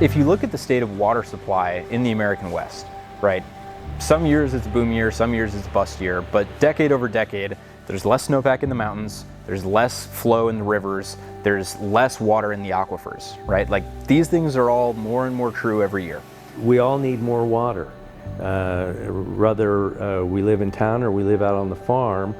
If you look at the state of water supply in the American West, right? Some years it's a boom year, some years it's a bust year, but decade over decade, there's less snowpack in the mountains, there's less flow in the rivers, there's less water in the aquifers, right? Like, these things are all more and more true every year. We all need more water. Whether we live in town or we live out on the farm,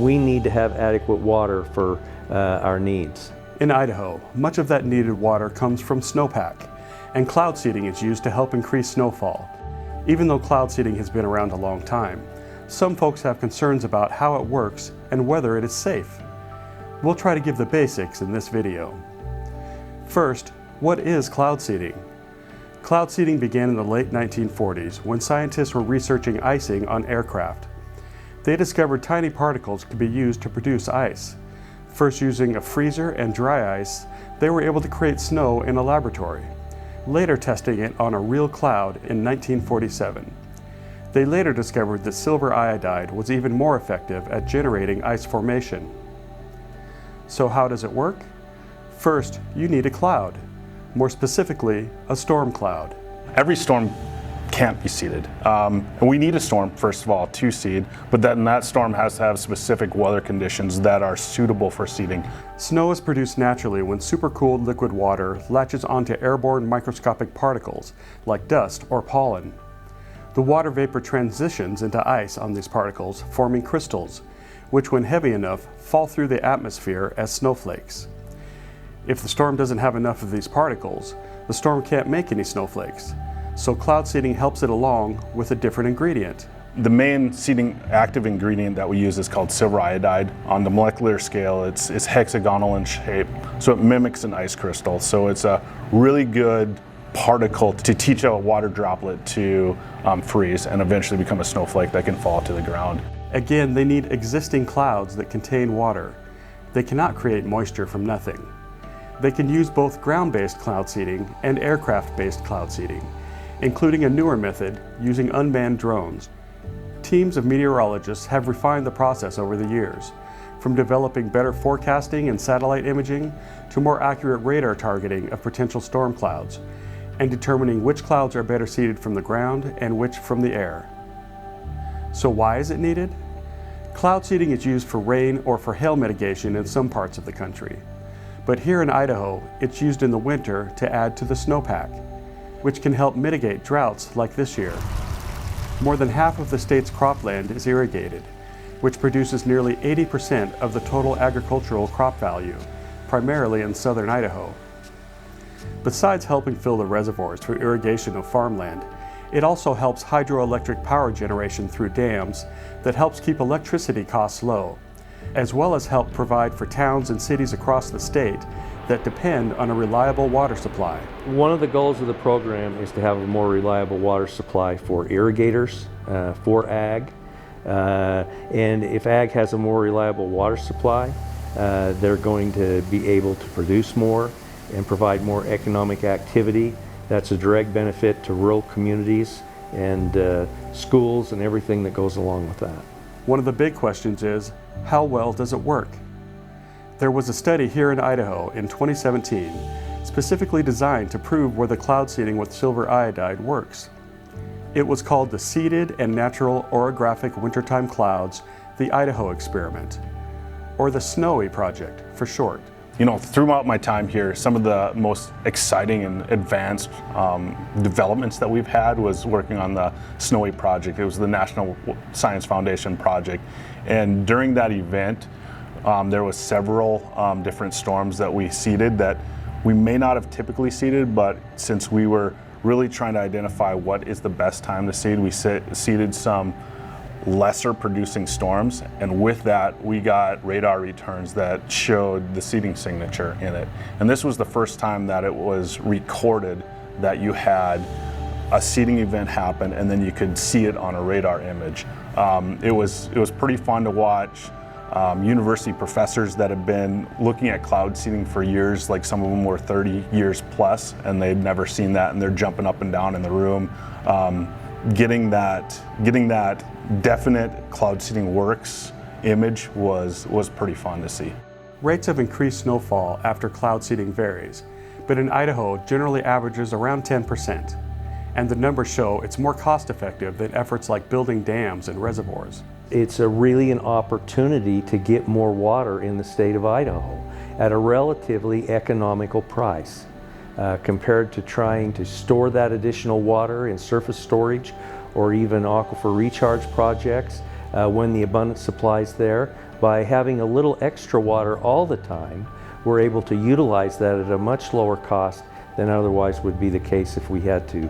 we need to have adequate water for our needs. In Idaho, much of that needed water comes from snowpack, and cloud seeding is used to help increase snowfall. Even though cloud seeding has been around a long time, some folks have concerns about how it works and whether it is safe. We'll try to give the basics in this video. First, what is cloud seeding? Cloud seeding began in the late 1940s when scientists were researching icing on aircraft. They discovered tiny particles could be used to produce ice. First using a freezer and dry ice, they were able to create snow in a laboratory, later testing it on a real cloud in 1947. They later discovered that silver iodide was even more effective at generating ice formation. So how does it work? First, you need a cloud. More specifically, a storm cloud. Every storm can't be seeded. And we need a storm, first of all, to seed, but then that storm has to have specific weather conditions that are suitable for seeding. Snow is produced naturally when supercooled liquid water latches onto airborne microscopic particles like dust or pollen. The water vapor transitions into ice on these particles, forming crystals, which when heavy enough fall through the atmosphere as snowflakes. If the storm doesn't have enough of these particles, the storm can't make any snowflakes. So cloud seeding helps it along with a different ingredient. The main seeding active ingredient that we use is called silver iodide. On the molecular scale, it's hexagonal in shape, so it mimics an ice crystal. So it's a really good particle to teach a water droplet to freeze and eventually become a snowflake that can fall to the ground. Again, they need existing clouds that contain water. They cannot create moisture from nothing. They can use both ground-based cloud seeding and aircraft-based cloud seeding, including a newer method using unmanned drones. Teams of meteorologists have refined the process over the years, from developing better forecasting and satellite imaging to more accurate radar targeting of potential storm clouds, and determining which clouds are better seeded from the ground and which from the air. So why is it needed? Cloud seeding is used for rain or for hail mitigation in some parts of the country. But here in Idaho, it's used in the winter to add to the snowpack, which can help mitigate droughts like this year. More than half of the state's cropland is irrigated, which produces nearly 80% of the total agricultural crop value, primarily in southern Idaho. Besides helping fill the reservoirs for irrigation of farmland, it also helps hydroelectric power generation through dams that helps keep electricity costs low, as well as help provide for towns and cities across the state that depend on a reliable water supply. One of the goals of the program is to have a more reliable water supply for irrigators, for ag. And if ag has a more reliable water supply, they're going to be able to produce more and provide more economic activity. That's a direct benefit to rural communities and schools and everything that goes along with that. One of the big questions is, how well does it work? There was a study here in Idaho in 2017 specifically designed to prove whether cloud seeding with silver iodide works. It was called the Seeded and Natural Orographic Wintertime Clouds, the Idaho Experiment, or the SNOWY project for short. You know, throughout my time here, some of the most exciting and advanced developments that we've had was working on the SNOWY project. It was the National Science Foundation project. And during that event, there was several different storms that we seeded that we may not have typically seeded, but since we were really trying to identify what is the best time to seed, we seeded some lesser producing storms, and with that we got radar returns that showed the seeding signature in it. And this was the first time that it was recorded that you had a seeding event happen and then you could see it on a radar image. It was pretty fun to watch. University professors that have been looking at cloud seeding for years, like some of them were 30 years plus, and they'd never seen that, and they're jumping up and down in the room. Getting that definite cloud seeding works image was pretty fun to see. Rates of increased snowfall after cloud seeding varies, but in Idaho generally averages around 10%. And the numbers show it's more cost-effective than efforts like building dams and reservoirs. It's really an opportunity to get more water in the state of Idaho at a relatively economical price compared to trying to store that additional water in surface storage or even aquifer recharge projects when the abundant supply is there. By having a little extra water all the time, we're able to utilize that at a much lower cost than otherwise would be the case if we had to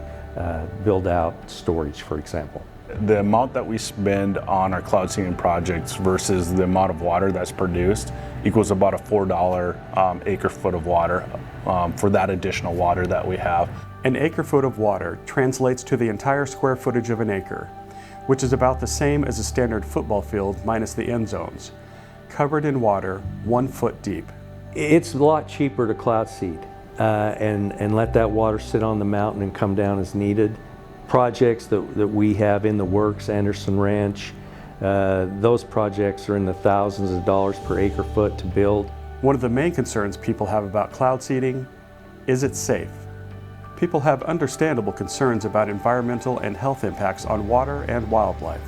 build out storage, for example. The amount that we spend on our cloud seeding projects versus the amount of water that's produced equals about a $4 acre foot of water for that additional water that we have. An acre foot of water translates to the entire square footage of an acre, which is about the same as a standard football field minus the end zones, covered in water 1 foot deep. It's a lot cheaper to cloud seed and let that water sit on the mountain and come down as needed. Projects that we have in the works, Anderson Ranch, those projects are in the thousands of dollars per acre foot to build. One of the main concerns people have about cloud seeding is it's safe. People have understandable concerns about environmental and health impacts on water and wildlife.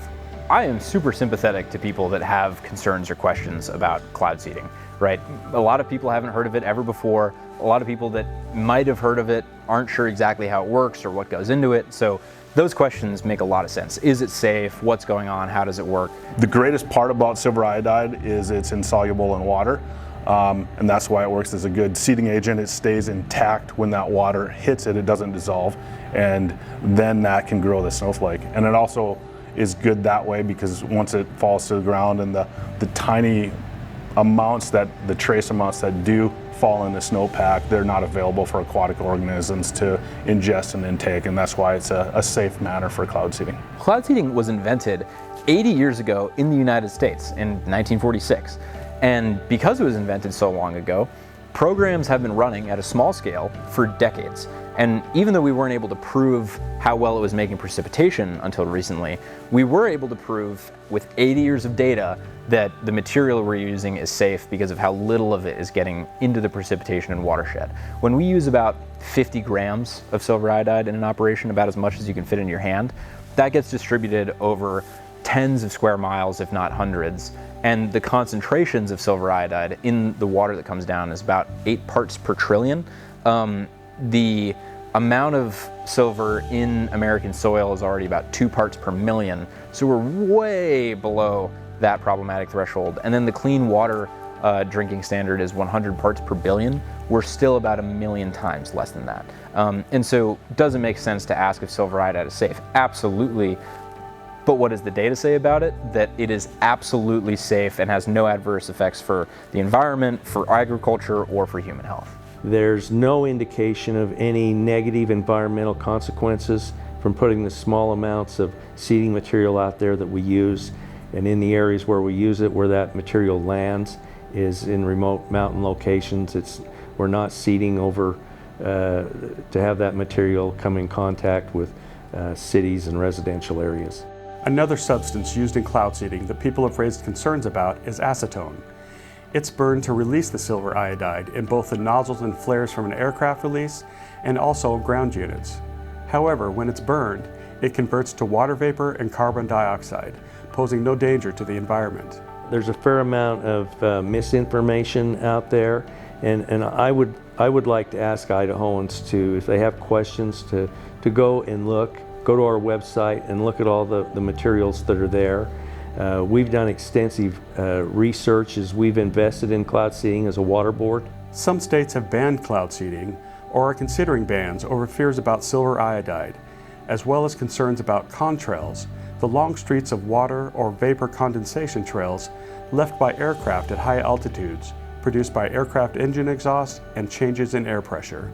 I am super sympathetic to people that have concerns or questions about cloud seeding, right? A lot of people haven't heard of it ever before. A lot of people that might have heard of it aren't sure exactly how it works or what goes into it. So those questions make a lot of sense. Is it safe? What's going on? How does it work? The greatest part about silver iodide is it's insoluble in water. And that's why it works as a good seeding agent. It stays intact when that water hits it, it doesn't dissolve, and then that can grow the snowflake. And it also is good that way because once it falls to the ground and the tiny amounts the trace amounts that do fall in the snowpack, they're not available for aquatic organisms to ingest and intake, and that's why it's a safe manner for cloud seeding. Cloud seeding was invented 80 years ago in the United States in 1946. And because it was invented so long ago, programs have been running at a small scale for decades. And even though we weren't able to prove how well it was making precipitation until recently, we were able to prove with 80 years of data that the material we're using is safe because of how little of it is getting into the precipitation and watershed. When we use about 50 grams of silver iodide in an operation, about as much as you can fit in your hand, that gets distributed over tens of square miles, if not hundreds. And the concentrations of silver iodide in the water that comes down is about 8 parts per trillion. The amount of silver in American soil is already about 2 parts per million. So we're way below that problematic threshold. And then the clean water drinking standard is 100 parts per billion. We're still about 1 million times less than that. And so does it make sense to ask if silver iodide is safe? Absolutely. But what does the data say about it? That it is absolutely safe and has no adverse effects for the environment, for agriculture, or for human health. There's no indication of any negative environmental consequences from putting the small amounts of seeding material out there that we use. And in the areas where we use it, where that material lands, is in remote mountain locations. We're not seeding over to have that material come in contact with cities and residential areas. Another substance used in cloud seeding that people have raised concerns about is acetone. It's burned to release the silver iodide in both the nozzles and flares from an aircraft release and also ground units. However, when it's burned, it converts to water vapor and carbon dioxide, posing no danger to the environment. There's a fair amount of misinformation out there, and I would like to ask Idahoans to, if they have questions, to go and go to our website and look at all the materials that are there. We've done extensive research as we've invested in cloud seeding as a water board. Some states have banned cloud seeding or are considering bans over fears about silver iodide, as well as concerns about contrails, the long streets of water or vapor condensation trails left by aircraft at high altitudes, produced by aircraft engine exhaust and changes in air pressure.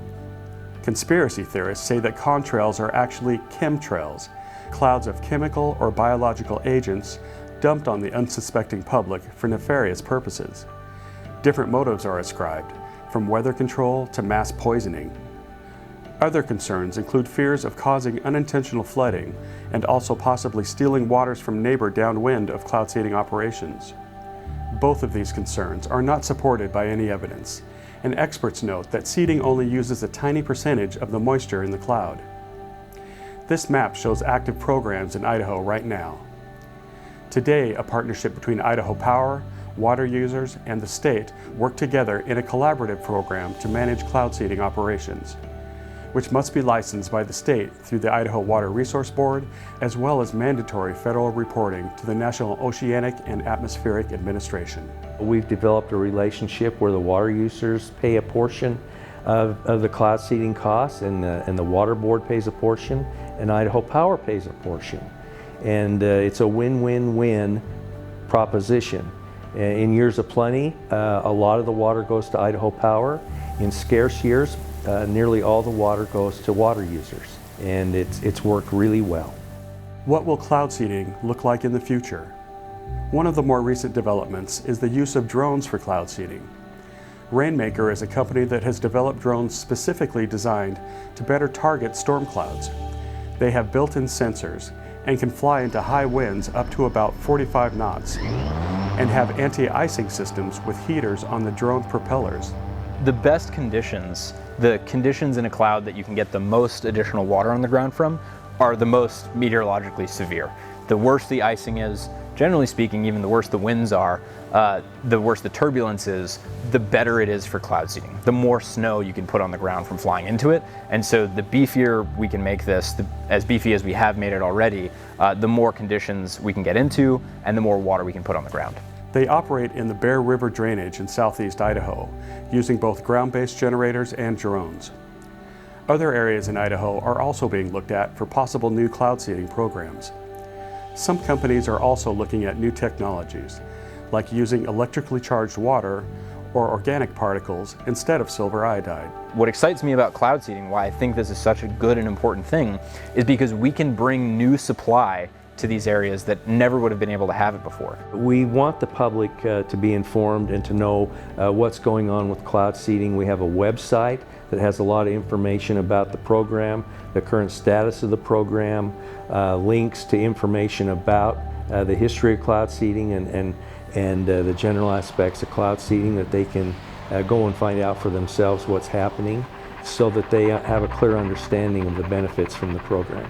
Conspiracy theorists say that contrails are actually chemtrails, clouds of chemical or biological agents dumped on the unsuspecting public for nefarious purposes. Different motives are ascribed, from weather control to mass poisoning. Other concerns include fears of causing unintentional flooding and also possibly stealing waters from neighbor downwind of cloud seeding operations. Both of these concerns are not supported by any evidence, and experts note that seeding only uses a tiny percentage of the moisture in the cloud. This map shows active programs in Idaho right now. Today, a partnership between Idaho Power, water users, and the state work together in a collaborative program to manage cloud seeding operations, which must be licensed by the state through the Idaho Water Resource Board, as well as mandatory federal reporting to the National Oceanic and Atmospheric Administration. We've developed a relationship where the water users pay a portion of the cloud seeding costs, and the Water Board pays a portion, and Idaho Power pays a portion. And it's a win-win-win proposition. In years of plenty, a lot of the water goes to Idaho Power. In scarce years, nearly all the water goes to water users, and it's worked really well. What will cloud seeding look like in the future? One of the more recent developments is the use of drones for cloud seeding. Rainmaker is a company that has developed drones specifically designed to better target storm clouds. They have built-in sensors and can fly into high winds up to about 45 knots, and have anti-icing systems with heaters on the drone propellers. The best conditions, the conditions in a cloud that you can get the most additional water on the ground from, are the most meteorologically severe. The worse the icing is, generally speaking, even the worse the winds are, the worse the turbulence is, the better it is for cloud seeding. The more snow you can put on the ground from flying into it, and so the beefier we can make this, as beefy as we have made it already, the more conditions we can get into and the more water we can put on the ground. They operate in the Bear River drainage in southeast Idaho, using both ground-based generators and drones. Other areas in Idaho are also being looked at for possible new cloud seeding programs. Some companies are also looking at new technologies, like using electrically charged water or organic particles instead of silver iodide. What excites me about cloud seeding, why I think this is such a good and important thing, is because we can bring new supply to these areas that never would have been able to have it before. We want the public to be informed and to know what's going on with cloud seeding. We have a website that has a lot of information about the program, the current status of the program, links to information about the history of cloud seeding and the general aspects of cloud seeding, that they can go and find out for themselves what's happening, so that they have a clear understanding of the benefits from the program.